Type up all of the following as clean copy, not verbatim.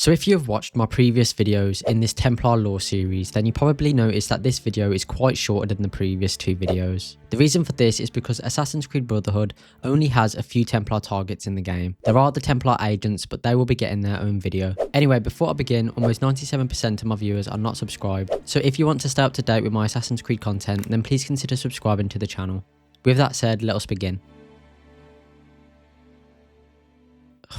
So if you have watched my previous videos in this Templar lore series, then you probably noticed that this video is quite shorter than the previous two videos. The reason for this is because Assassin's Creed Brotherhood only has a few Templar targets in the game. There are the Templar agents, but they will be getting their own video. Anyway, before I begin, almost 97% of my viewers are not subscribed, so if you want to stay up to date with my Assassin's Creed content, then please consider subscribing to the channel. With that said, let us begin.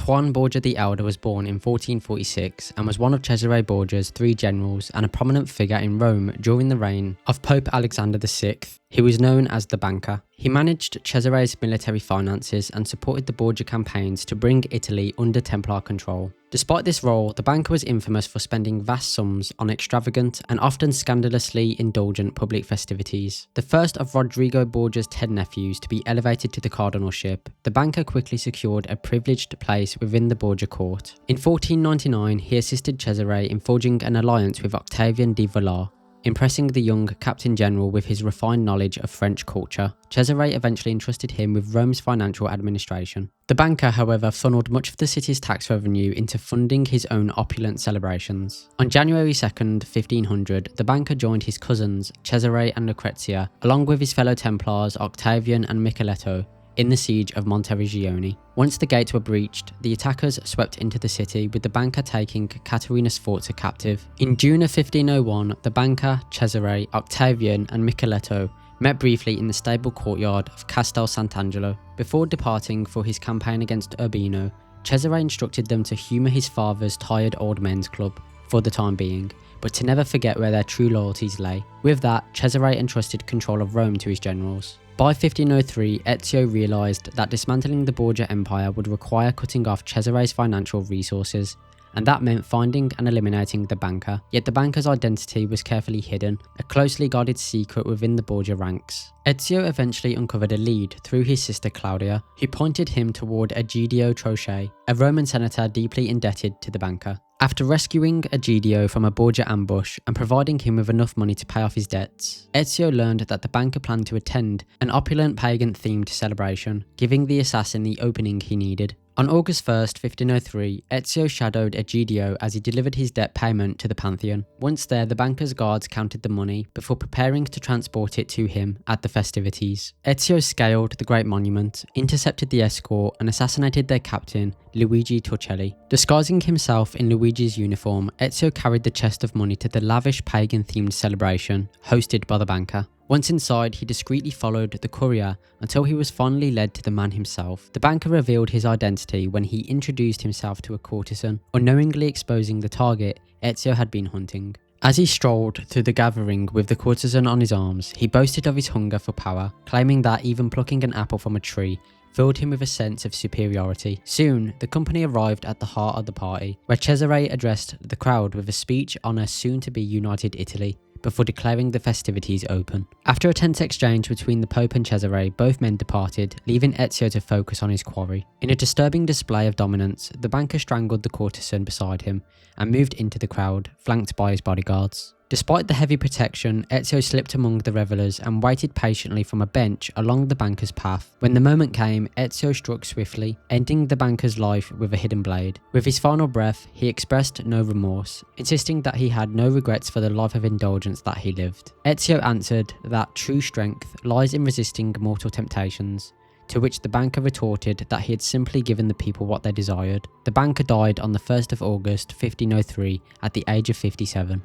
Juan Borgia the Elder was born in 1446 and was one of Cesare Borgia's three generals and a prominent figure in Rome during the reign of Pope Alexander VI. He was known as the Banker. He managed Cesare's military finances and supported the Borgia campaigns to bring Italy under Templar control. Despite this role, the Banker was infamous for spending vast sums on extravagant and often scandalously indulgent public festivities. The first of Rodrigo Borgia's 10 nephews to be elevated to the cardinalship, the Banker quickly secured a privileged place within the Borgia court. In 1499, he assisted Cesare in forging an alliance with Octavian de Valois, impressing the young Captain General with his refined knowledge of French culture. Cesare eventually entrusted him with Rome's financial administration. The Banker, however, funneled much of the city's tax revenue into funding his own opulent celebrations. On January 2nd, 1500, the Banker joined his cousins, Cesare and Lucrezia, along with his fellow Templars Octavian and Micheletto, in the siege of Montreal. Once the gates were breached, the attackers swept into the city, with the Banker taking Caterina Sforza captive. In June of 1501, the Banker, Cesare, Octavian and Micheletto met briefly in the stable courtyard of Castel Sant'Angelo. Before departing for his campaign against Urbino, Cesare instructed them to humour his father's tired old men's club for the time being, but to never forget where their true loyalties lay. With that, Cesare entrusted control of Rome to his generals. By 1503, Ezio realised that dismantling the Borgia Empire would require cutting off Cesare's financial resources, and that meant finding and eliminating the Banker. Yet the Banker's identity was carefully hidden, a closely guarded secret within the Borgia ranks. Ezio eventually uncovered a lead through his sister Claudia, who pointed him toward Egidio Troche, a Roman senator deeply indebted to the Banker. After rescuing Egidio from a Borgia ambush and providing him with enough money to pay off his debts, Ezio learned that the Banker planned to attend an opulent pagan-themed celebration, giving the assassin the opening he needed. On August 1st, 1503, Ezio shadowed Egidio as he delivered his debt payment to the Pantheon. Once there, the Banker's guards counted the money before preparing to transport it to him at the festivities. Ezio scaled the Great Monument, intercepted the escort and assassinated their captain, Luigi Torcelli. Disguising himself in Luigi's uniform, Ezio carried the chest of money to the lavish pagan-themed celebration hosted by the Banker. Once inside, he discreetly followed the courier until he was finally led to the man himself. The Banker revealed his identity when he introduced himself to a courtesan, unknowingly exposing the target Ezio had been hunting. As he strolled through the gathering with the courtesan on his arms, he boasted of his hunger for power, claiming that even plucking an apple from a tree filled him with a sense of superiority. Soon, the company arrived at the heart of the party, where Cesare addressed the crowd with a speech on a soon-to-be united Italy, before declaring the festivities open. After a tense exchange between the Pope and Cesare, both men departed, leaving Ezio to focus on his quarry. In a disturbing display of dominance, the Banker strangled the courtesan beside him and moved into the crowd, flanked by his bodyguards. Despite the heavy protection, Ezio slipped among the revellers and waited patiently from a bench along the Banker's path. When the moment came, Ezio struck swiftly, ending the Banker's life with a hidden blade. With his final breath, he expressed no remorse, insisting that he had no regrets for the life of indulgence that he lived. Ezio answered that true strength lies in resisting mortal temptations, to which the Banker retorted that he had simply given the people what they desired. The Banker died on the 1st of August 1503 at the age of 57.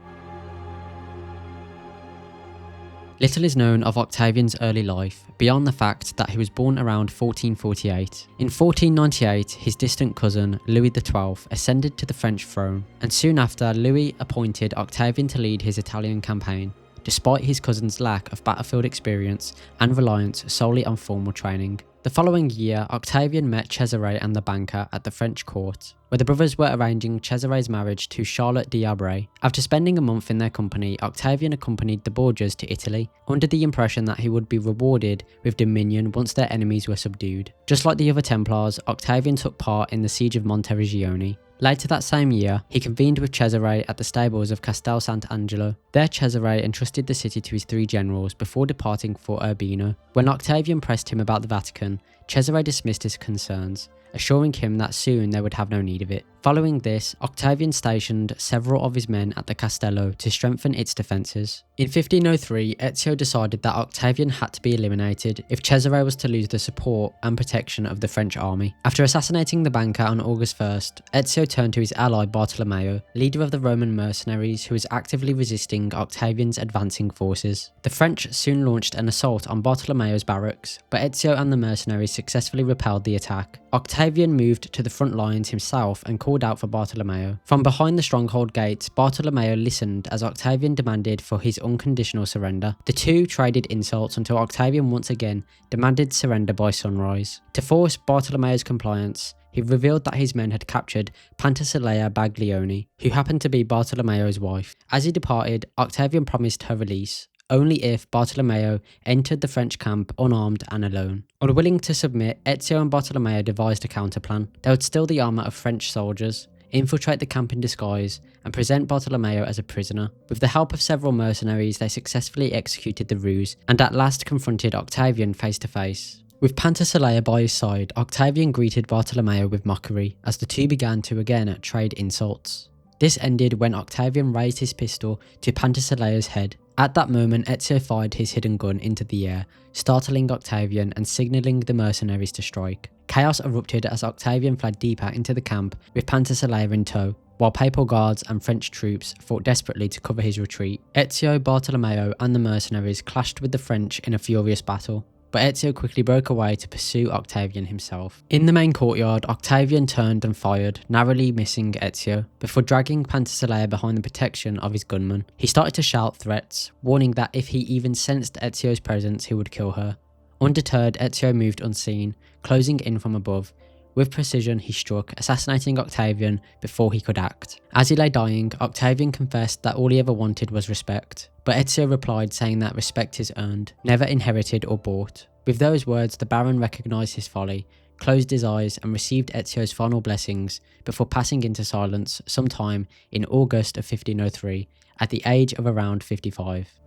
Little is known of Octavian's early life, beyond the fact that he was born around 1448. In 1498, his distant cousin, Louis XII, ascended to the French throne, and soon after, Louis appointed Octavian to lead his Italian campaign, despite his cousin's lack of battlefield experience and reliance solely on formal training. The following year, Octavian met Cesare and the Banker at the French court, where the brothers were arranging Cesare's marriage to Charlotte d'Arbre. After spending a month in their company, Octavian accompanied the Borgias to Italy, under the impression that he would be rewarded with dominion once their enemies were subdued. Just like the other Templars, Octavian took part in the siege of Montreal. Later that same year, he convened with Cesare at the stables of Castel Sant'Angelo. There Cesare entrusted the city to his three generals before departing for Urbino. When Octavian pressed him about the Vatican, Cesare dismissed his concerns, assuring him that soon they would have no need of it. Following this, Octavian stationed several of his men at the Castello to strengthen its defences. In 1503, Ezio decided that Octavian had to be eliminated if Cesare was to lose the support and protection of the French army. After assassinating the banker on August 1st, Ezio turned to his ally Bartolomeo, leader of the Roman mercenaries who was actively resisting Octavian's advancing forces. The French soon launched an assault on Bartolomeo's barracks, but Ezio and the mercenaries successfully repelled the attack. Octavian moved to the front lines himself and called out for Bartolomeo. From behind the stronghold gates, Bartolomeo listened as Octavian demanded for his unconditional surrender. The two traded insults until Octavian once again demanded surrender by sunrise. To force Bartolomeo's compliance, he revealed that his men had captured Pantasilea Baglioni, who happened to be Bartolomeo's wife. As he departed, Octavian promised her release, only if Bartolomeo entered the French camp unarmed and alone. Unwilling to submit, Ezio and Bartolomeo devised a counterplan. They would steal the armour of French soldiers, infiltrate the camp in disguise, and present Bartolomeo as a prisoner. With the help of several mercenaries, they successfully executed the ruse, and at last confronted Octavian face to face. With Pantasilea by his side, Octavian greeted Bartolomeo with mockery, as the two began to again trade insults. This ended when Octavian raised his pistol to Pantasilea's head. At that moment, Ezio fired his hidden gun into the air, startling Octavian and signalling the mercenaries to strike. Chaos erupted as Octavian fled deeper into the camp with Pantasilea in tow, while papal guards and French troops fought desperately to cover his retreat. Ezio, Bartolomeo and the mercenaries clashed with the French in a furious battle, but Ezio quickly broke away to pursue Octavian himself. In the main courtyard, Octavian turned and fired, narrowly missing Ezio, before dragging Pantasilea behind the protection of his gunmen. He started to shout threats, warning that if he even sensed Ezio's presence, he would kill her. Undeterred, Ezio moved unseen, closing in from above. With precision, he struck, assassinating Octavian before he could act. As he lay dying, Octavian confessed that all he ever wanted was respect, but Ezio replied saying that respect is earned, never inherited or bought. With those words, the Baron recognised his folly, closed his eyes and received Ezio's final blessings before passing into silence sometime in August of 1503, at the age of around 55.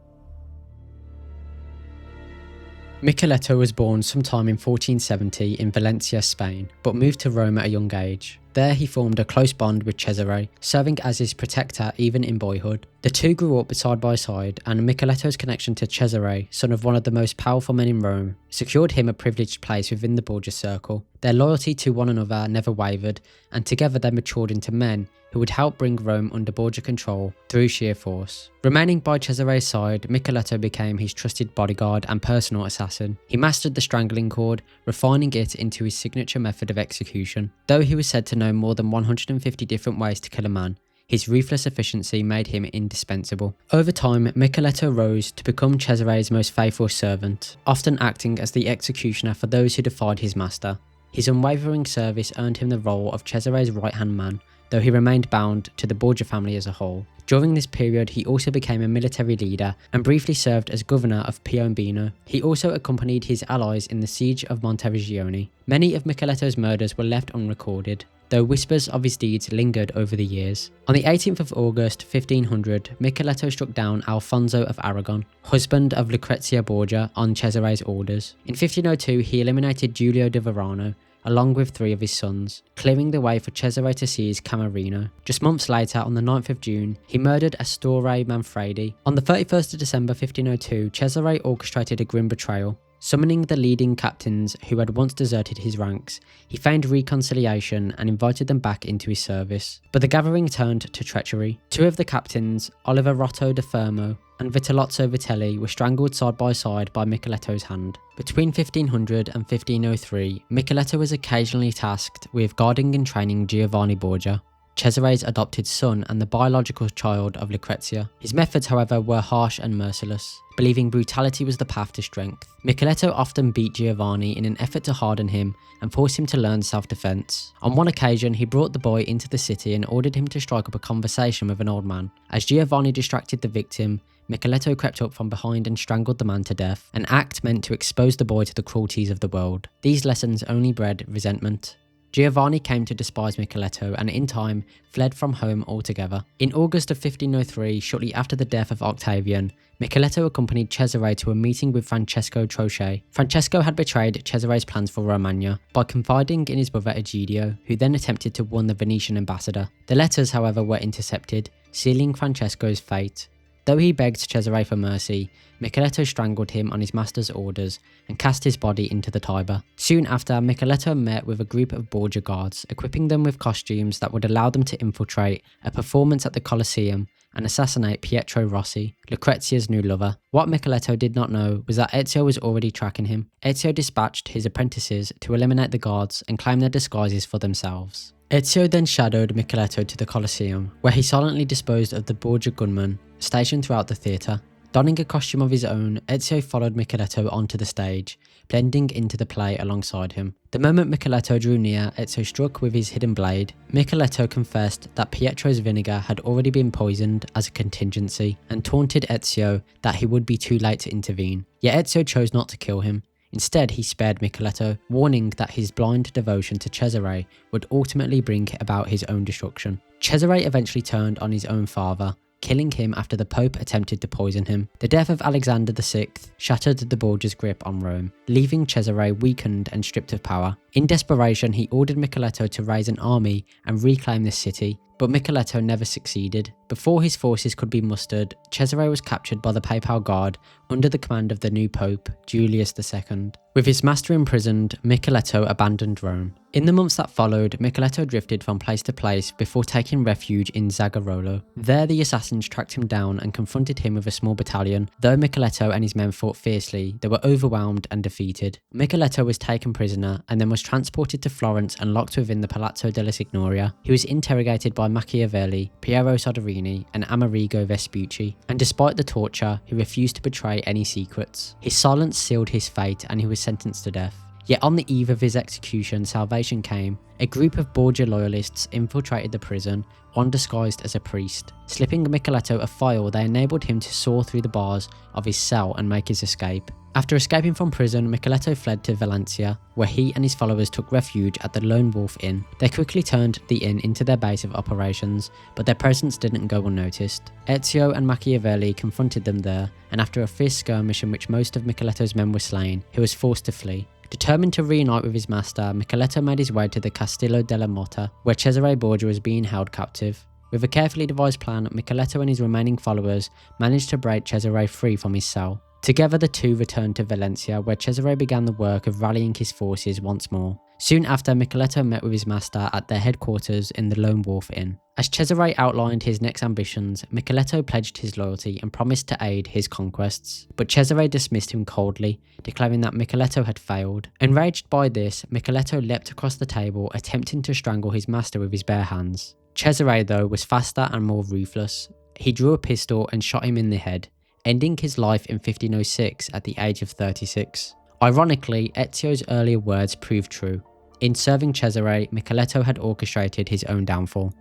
Micheletto was born sometime in 1470 in Valencia, Spain, but moved to Rome at a young age. There he formed a close bond with Cesare, serving as his protector even in boyhood. The two grew up side by side, and Micheletto's connection to Cesare, son of one of the most powerful men in Rome, secured him a privileged place within the Borgia circle. Their loyalty to one another never wavered, and together they matured into men who would help bring Rome under Borgia control through sheer force. Remaining by Cesare's side, Micheletto became his trusted bodyguard and personal assassin. He mastered the strangling cord, refining it into his signature method of execution. Though he was said to know more than 150 different ways to kill a man, his ruthless efficiency made him indispensable. Over time, Micheletto rose to become Cesare's most faithful servant, often acting as the executioner for those who defied his master. His unwavering service earned him the role of Cesare's right-hand man, though he remained bound to the Borgia family as a whole. During this period, he also became a military leader and briefly served as governor of Piombino. He also accompanied his allies in the siege of Monteregione. Many of Micheletto's murders were left unrecorded, though whispers of his deeds lingered over the years. On the 18th of August 1500, Micheletto struck down Alfonso of Aragon, husband of Lucrezia Borgia, on Cesare's orders. In 1502, he eliminated Giulio di Varano, along with 3 of his sons, clearing the way for Cesare to seize Camerino. Just months later, on the 9th of June, he murdered Astore Manfredi. On the 31st of December 1502, Cesare orchestrated a grim betrayal. Summoning the leading captains who had once deserted his ranks, he feigned reconciliation and invited them back into his service. But the gathering turned to treachery. 2 of the captains, Oliver Rotto de Fermo and Vitellozzo Vitelli, were strangled side by side by Micheletto's hand. Between 1500 and 1503, Micheletto was occasionally tasked with guarding and training Giovanni Borgia, Cesare's adopted son and the biological child of Lucrezia. His methods, however, were harsh and merciless, believing brutality was the path to strength. Micheletto often beat Giovanni in an effort to harden him and force him to learn self-defense. On one occasion, he brought the boy into the city and ordered him to strike up a conversation with an old man. As Giovanni distracted the victim, Micheletto crept up from behind and strangled the man to death, an act meant to expose the boy to the cruelties of the world. These lessons only bred resentment. Giovanni came to despise Micheletto and in time fled from home altogether. In August of 1503, shortly after the death of Octavian, Micheletto accompanied Cesare to a meeting with Francesco Troche. Francesco had betrayed Cesare's plans for Romagna by confiding in his brother Egidio, who then attempted to warn the Venetian ambassador. The letters, however, were intercepted, sealing Francesco's fate. Though he begged Cesare for mercy, Micheletto strangled him on his master's orders and cast his body into the Tiber. Soon after, Micheletto met with a group of Borgia guards, equipping them with costumes that would allow them to infiltrate a performance at the Colosseum and assassinate Pietro Rossi, Lucrezia's new lover. What Micheletto did not know was that Ezio was already tracking him. Ezio dispatched his apprentices to eliminate the guards and claim their disguises for themselves. Ezio then shadowed Micheletto to the Colosseum, where he silently disposed of the Borgia gunmen stationed throughout the theatre. Donning a costume of his own, Ezio followed Micheletto onto the stage, blending into the play alongside him. The moment Micheletto drew near, Ezio struck with his hidden blade. Micheletto confessed that Pietro's vinegar had already been poisoned as a contingency and taunted Ezio that he would be too late to intervene. Yet Ezio chose not to kill him. Instead, he spared Micheletto, warning that his blind devotion to Cesare would ultimately bring about his own destruction. Cesare eventually turned on his own father, killing him after the Pope attempted to poison him. The death of Alexander VI shattered the Borgia's grip on Rome, leaving Cesare weakened and stripped of power. In desperation, he ordered Micheletto to raise an army and reclaim the city, but Micheletto never succeeded. Before his forces could be mustered, Cesare was captured by the Papal Guard under the command of the new Pope, Julius II. With his master imprisoned, Micheletto abandoned Rome. In the months that followed, Micheletto drifted from place to place before taking refuge in Zagarolo. There the assassins tracked him down and confronted him with a small battalion. Though Micheletto and his men fought fiercely, they were overwhelmed and defeated. Micheletto was taken prisoner and then was transported to Florence and locked within the Palazzo della Signoria. He was interrogated by Machiavelli, Piero Soderini and Amerigo Vespucci, and despite the torture, he refused to betray any secrets. His silence sealed his fate and he was sentenced to death. Yet on the eve of his execution, salvation came. A group of Borgia loyalists infiltrated the prison, one disguised as a priest. Slipping Micheletto a file, they enabled him to saw through the bars of his cell and make his escape. After escaping from prison, Micheletto fled to Valencia, where he and his followers took refuge at the Lone Wolf Inn. They quickly turned the inn into their base of operations, but their presence didn't go unnoticed. Ezio and Machiavelli confronted them there, and after a fierce skirmish in which most of Micheletto's men were slain, he was forced to flee. Determined to reunite with his master, Micheletto made his way to the Castillo della Motta, where Cesare Borgia was being held captive. With a carefully devised plan, Micheletto and his remaining followers managed to break Cesare free from his cell. Together the two returned to Valencia, where Cesare began the work of rallying his forces once more. Soon after, Micheletto met with his master at their headquarters in the Lone Wolf Inn. As Cesare outlined his next ambitions, Micheletto pledged his loyalty and promised to aid his conquests. But Cesare dismissed him coldly, declaring that Micheletto had failed. Enraged by this, Micheletto leapt across the table, attempting to strangle his master with his bare hands. Cesare, though, was faster and more ruthless. He drew a pistol and shot him in the head, ending his life in 1506 at the age of 36. Ironically, Ezio's earlier words proved true. In serving Cesare, Micheletto had orchestrated his own downfall.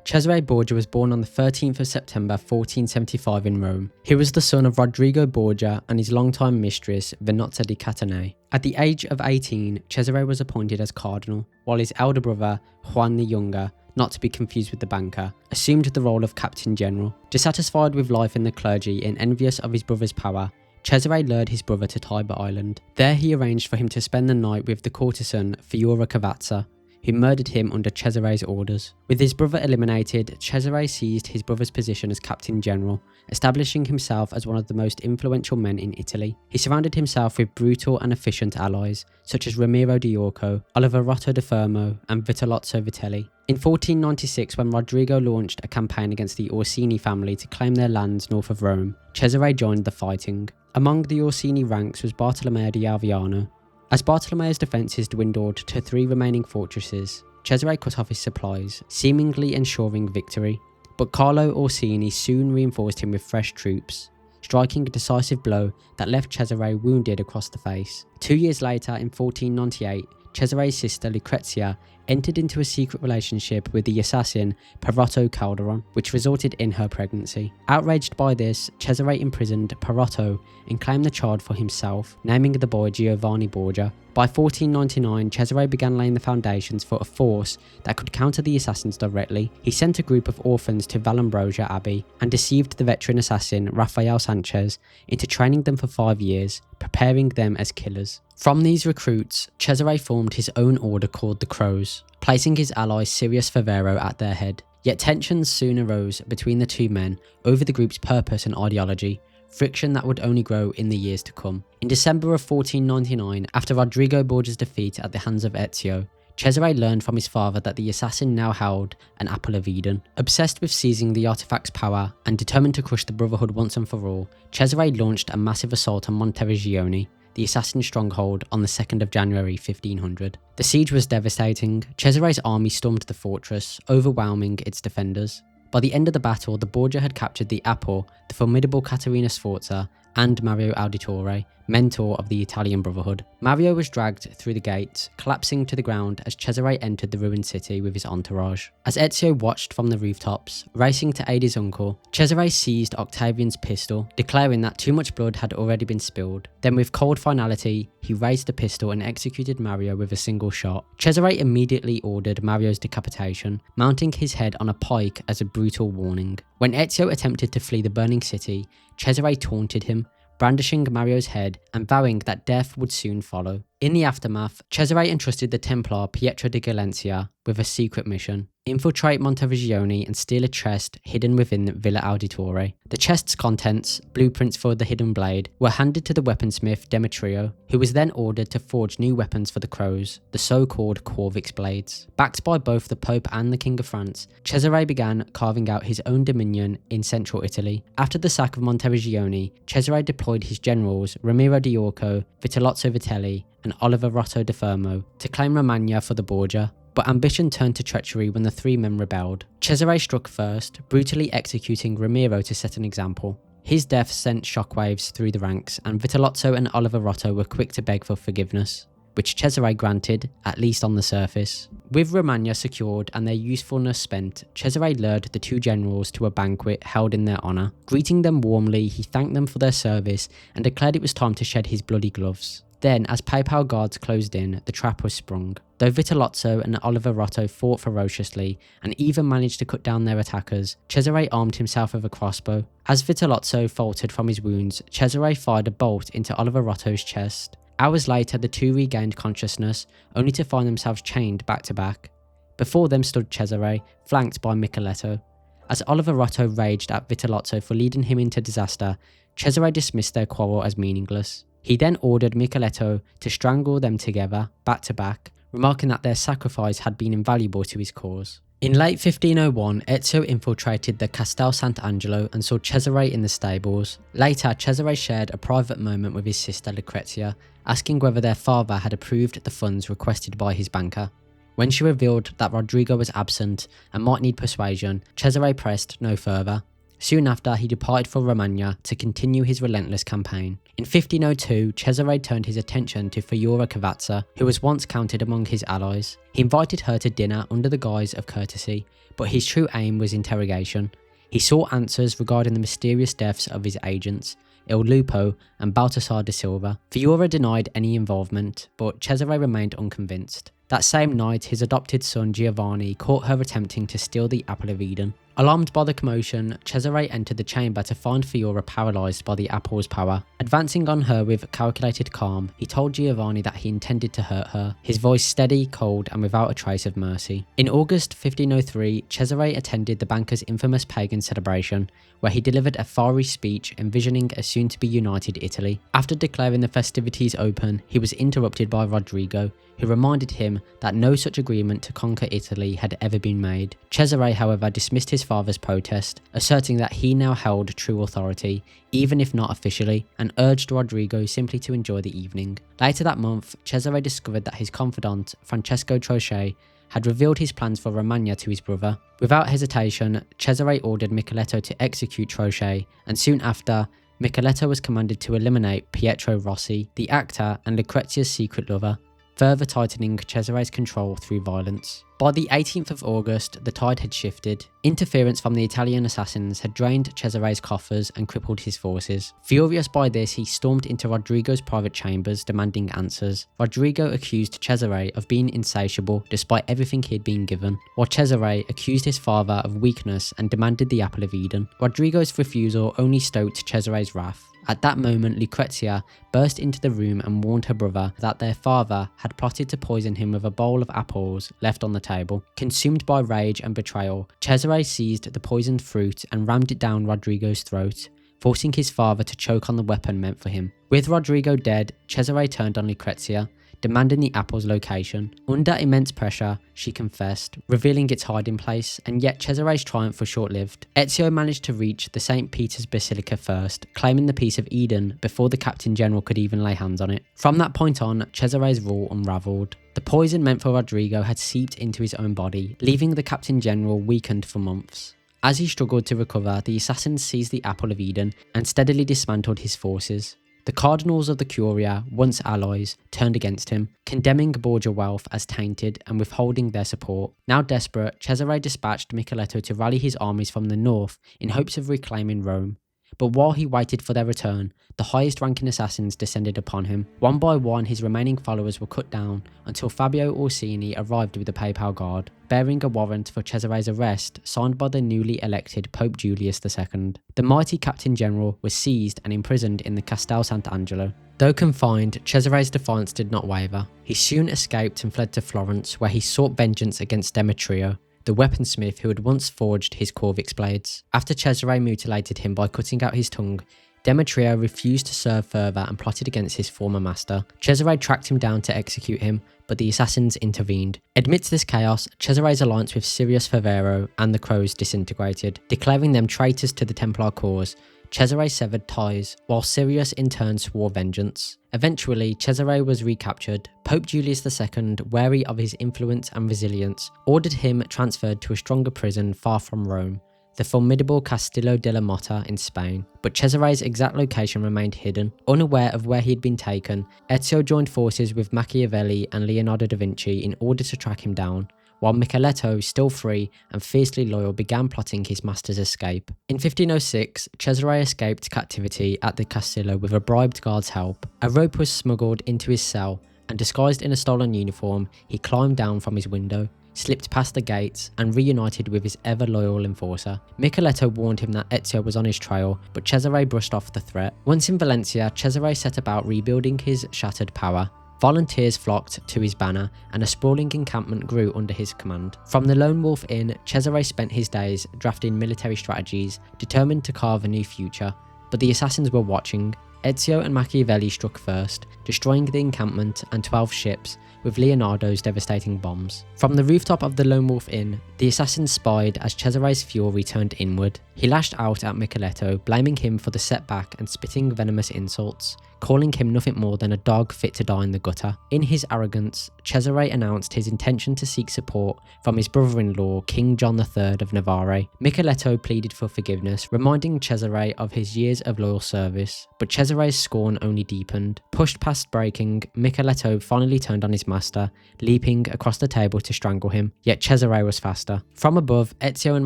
Cesare Borgia was born on the 13th of September 1475 in Rome. He was the son of Rodrigo Borgia and his longtime mistress, Venozza di Catanei. At the age of 18, Cesare was appointed as cardinal, while his elder brother, Juan the Younger, not to be confused with the banker, assumed the role of captain general. Dissatisfied with life in the clergy and envious of his brother's power, Cesare lured his brother to Tiber Island. There he arranged for him to spend the night with the courtesan Fiora Cavazza, who murdered him under Cesare's orders. With his brother eliminated, Cesare seized his brother's position as captain general, establishing himself as one of the most influential men in Italy. He surrounded himself with brutal and efficient allies, such as Ramiro di Orco, Oliverotto da Fermo, and Vitellozzo Vitelli. In 1496, when Rodrigo launched a campaign against the Orsini family to claim their lands north of Rome, Cesare joined the fighting. Among the Orsini ranks was Bartolomeo di Alviano. As Bartolomeo's defences dwindled to 3 remaining fortresses, Cesare cut off his supplies, seemingly ensuring victory. But Carlo Orsini soon reinforced him with fresh troops, striking a decisive blow that left Cesare wounded across the face. 2 years later, in 1498, Cesare's sister Lucrezia entered into a secret relationship with the assassin Perotto Calderon, which resulted in her pregnancy. Outraged by this, Cesare imprisoned Perotto and claimed the child for himself, naming the boy Giovanni Borgia. By 1499, Cesare began laying the foundations for a force that could counter the assassins directly. He sent a group of orphans to Vallombrosa Abbey and deceived the veteran assassin Rafael Sanchez into training them for 5 years, preparing them as killers. From these recruits, Cesare formed his own order called the Crows, placing his ally Sirius Favero at their head. Yet tensions soon arose between the two men over the group's purpose and ideology, friction that would only grow in the years to come. In December of 1499, after Rodrigo Borgia's defeat at the hands of Ezio, Cesare learned from his father that the assassin now held an Apple of Eden. Obsessed with seizing the artifact's power and determined to crush the Brotherhood once and for all, Cesare launched a massive assault on Monteregione, the assassin's stronghold, on the 2nd of January 1500. The siege was devastating. Cesare's army stormed the fortress, overwhelming its defenders. By the end of the battle, the Borgia had captured the Apple, the formidable Caterina Sforza, and Mario Auditore, mentor of the Italian Brotherhood. Mario was dragged through the gates, collapsing to the ground as Cesare entered the ruined city with his entourage. As Ezio watched from the rooftops, racing to aid his uncle, Cesare seized Octavian's pistol, declaring that too much blood had already been spilled. Then with cold finality, he raised the pistol and executed Mario with a single shot. Cesare immediately ordered Mario's decapitation, mounting his head on a pike as a brutal warning. When Ezio attempted to flee the burning city, Cesare taunted him, brandishing Mario's head and vowing that death would soon follow. In the aftermath, Cesare entrusted the Templar Pietro de Galencia with a secret mission: infiltrate Monteregione and steal a chest hidden within Villa Auditore. The chest's contents, blueprints for the hidden blade, were handed to the weaponsmith Demetrio, who was then ordered to forge new weapons for the Crows, the so-called Corvix blades. Backed by both the Pope and the King of France, Cesare began carving out his own dominion in central Italy. After the sack of Monteregione, Cesare deployed his generals Ramiro di Orco, Vitellozzo Vitelli, and Oliver Rotto de Fermo to claim Romagna for the Borgia. But ambition turned to treachery when the three men rebelled. Cesare struck first, brutally executing Ramiro to set an example. His death sent shockwaves through the ranks, and Vitellozzo and Oliver Rotto were quick to beg for forgiveness, which Cesare granted, at least on the surface. With Romagna secured and their usefulness spent, Cesare lured the two generals to a banquet held in their honour. Greeting them warmly, he thanked them for their service and declared it was time to shed his bloody gloves. Then, as papal guards closed in, the trap was sprung. Though Vitellozzo and Oliver Rotto fought ferociously and even managed to cut down their attackers, Cesare armed himself with a crossbow. As Vitellozzo faltered from his wounds, Cesare fired a bolt into Oliver Rotto's chest. Hours later, the two regained consciousness, only to find themselves chained back to back. Before them stood Cesare, flanked by Micheletto. As Oliver Rotto raged at Vitellozzo for leading him into disaster, Cesare dismissed their quarrel as meaningless. He then ordered Micheletto to strangle them together, back to back, remarking that their sacrifice had been invaluable to his cause. In late 1501, Ezio infiltrated the Castel Sant'Angelo and saw Cesare in the stables. Later, Cesare shared a private moment with his sister Lucrezia, asking whether their father had approved the funds requested by his banker. When she revealed that Rodrigo was absent and might need persuasion, Cesare pressed no further. Soon after, he departed for Romagna to continue his relentless campaign. In 1502, Cesare turned his attention to Fiora Cavazza, who was once counted among his allies. He invited her to dinner under the guise of courtesy, but his true aim was interrogation. He sought answers regarding the mysterious deaths of his agents, Il Lupo and Baltasar da Silva. Fiora denied any involvement, but Cesare remained unconvinced. That same night, his adopted son Giovanni caught her attempting to steal the Apple of Eden. Alarmed by the commotion, Cesare entered the chamber to find Fiora paralysed by the apple's power. Advancing on her with calculated calm, he told Giovanni that he intended to hurt her, his voice steady, cold, and without a trace of mercy. In August 1503, Cesare attended the banker's infamous pagan celebration, where he delivered a fiery speech envisioning a soon-to-be united Italy. After declaring the festivities open, he was interrupted by Rodrigo, who reminded him that no such agreement to conquer Italy had ever been made. Cesare, however, dismissed his father's protest, asserting that he now held true authority, even if not officially, and urged Rodrigo simply to enjoy the evening. Later that month, Cesare discovered that his confidant, Francesco Trochet, had revealed his plans for Romagna to his brother. Without hesitation, Cesare ordered Micheletto to execute Trochet, and soon after, Micheletto was commanded to eliminate Pietro Rossi, the actor and Lucrezia's secret lover. further tightening Cesare's control through violence. By the 18th of August, the tide had shifted. Interference from the Italian assassins had drained Cesare's coffers and crippled his forces. Furious by this, he stormed into Rodrigo's private chambers demanding answers. Rodrigo accused Cesare of being insatiable despite everything he had been given, while Cesare accused his father of weakness and demanded the Apple of Eden. Rodrigo's refusal only stoked Cesare's wrath. At that moment, Lucrezia burst into the room and warned her brother that their father had plotted to poison him with a bowl of apples left on the table. Consumed by rage and betrayal, Cesare seized the poisoned fruit and rammed it down Rodrigo's throat, forcing his father to choke on the weapon meant for him. With Rodrigo dead, Cesare turned on Lucrezia, demanding the apple's location. Under immense pressure, she confessed, revealing its hiding place, and yet Cesare's triumph was short-lived. Ezio managed to reach the St. Peter's Basilica first, claiming the piece of Eden before the Captain General could even lay hands on it. From that point on, Cesare's rule unravelled. The poison meant for Rodrigo had seeped into his own body, leaving the Captain General weakened for months. As he struggled to recover, the assassins seized the Apple of Eden and steadily dismantled his forces. The cardinals of the Curia, once allies, turned against him, condemning Borgia wealth as tainted and withholding their support. Now desperate, Cesare dispatched Micheletto to rally his armies from the north in hopes of reclaiming Rome. But while he waited for their return, the highest ranking assassins descended upon him. One by one, his remaining followers were cut down until Fabio Orsini arrived with the papal guard, bearing a warrant for Cesare's arrest signed by the newly elected Pope Julius II. The mighty Captain General was seized and imprisoned in the Castel Sant'Angelo. Though confined, Cesare's defiance did not waver. He soon escaped and fled to Florence, where he sought vengeance against Demetrio, the weaponsmith who had once forged his Corvix blades. After Cesare mutilated him by cutting out his tongue, Demetrio refused to serve further and plotted against his former master. Cesare tracked him down to execute him, but the assassins intervened. Amidst this chaos, Cesare's alliance with Sirius Favero and the Crows disintegrated, declaring them traitors to the Templar cause. Cesare severed ties, while Sirius in turn swore vengeance. Eventually, Cesare was recaptured. Pope Julius II, wary of his influence and resilience, ordered him transferred to a stronger prison far from Rome, the formidable Castillo della Motta in Spain. But Cesare's exact location remained hidden. Unaware of where he had been taken, Ezio joined forces with Machiavelli and Leonardo da Vinci in order to track him down, while Micheletto, still free and fiercely loyal, began plotting his master's escape. In 1506, Cesare escaped captivity at the Castillo with a bribed guard's help. A rope was smuggled into his cell, and disguised in a stolen uniform, he climbed down from his window, slipped past the gates, and reunited with his ever-loyal enforcer. Micheletto warned him that Ezio was on his trail, but Cesare brushed off the threat. Once in Valencia, Cesare set about rebuilding his shattered power. Volunteers flocked to his banner, and a sprawling encampment grew under his command. From the Lone Wolf Inn, Cesare spent his days drafting military strategies, determined to carve a new future. But the assassins were watching. Ezio and Machiavelli struck first, destroying the encampment and 12 ships with Leonardo's devastating bombs. From the rooftop of the Lone Wolf Inn, the assassins spied as Cesare's fury turned inward. He lashed out at Micheletto, blaming him for the setback and spitting venomous insults, calling him nothing more than a dog fit to die in the gutter. In his arrogance, Cesare announced his intention to seek support from his brother-in-law, King John III of Navarre. Micheletto pleaded for forgiveness, reminding Cesare of his years of loyal service, but Cesare's scorn only deepened. Pushed past breaking, Micheletto finally turned on his master, leaping across the table to strangle him, yet Cesare was faster. From above, Ezio and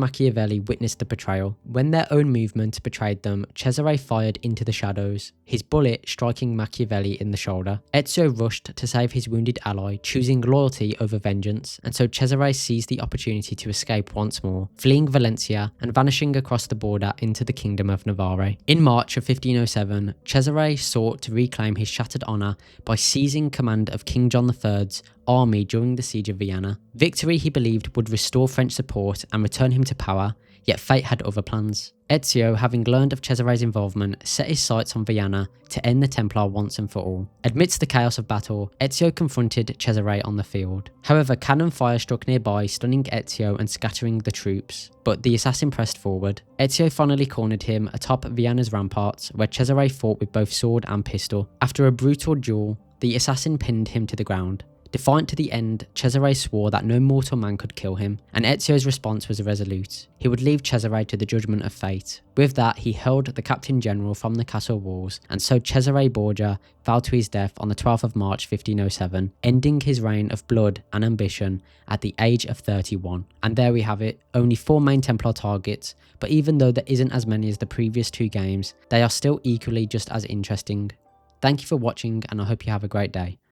Machiavelli witnessed the betrayal. When their own movement betrayed them, Cesare fired into the shadows, his bullet striking Machiavelli in the shoulder. Ezio rushed to save his wounded ally, choosing loyalty over vengeance, and so Cesare seized the opportunity to escape once more, fleeing Valencia and vanishing across the border into the Kingdom of Navarre. In March of 1507, Cesare sought to reclaim his shattered honour by seizing command of King John III's army during the siege of Vienna. Victory, he believed, would restore French support and return him to power, yet fate had other plans. Ezio, having learned of Cesare's involvement, set his sights on Vienna to end the Templar once and for all. Amidst the chaos of battle, Ezio confronted Cesare on the field. However, cannon fire struck nearby, stunning Ezio and scattering the troops, but the assassin pressed forward. Ezio finally cornered him atop Vienna's ramparts, where Cesare fought with both sword and pistol. After a brutal duel, the assassin pinned him to the ground. Defiant to the end, Cesare swore that no mortal man could kill him, and Ezio's response was resolute. He would leave Cesare to the judgment of fate. With that, he hurled the Captain General from the castle walls, and so Cesare Borgia fell to his death on the 12th of March 1507, ending his reign of blood and ambition at the age of 31. And there we have it, only 4 main Templar targets, but even though there isn't as many as the previous 2 games, they are still equally just as interesting. Thank you for watching, and I hope you have a great day.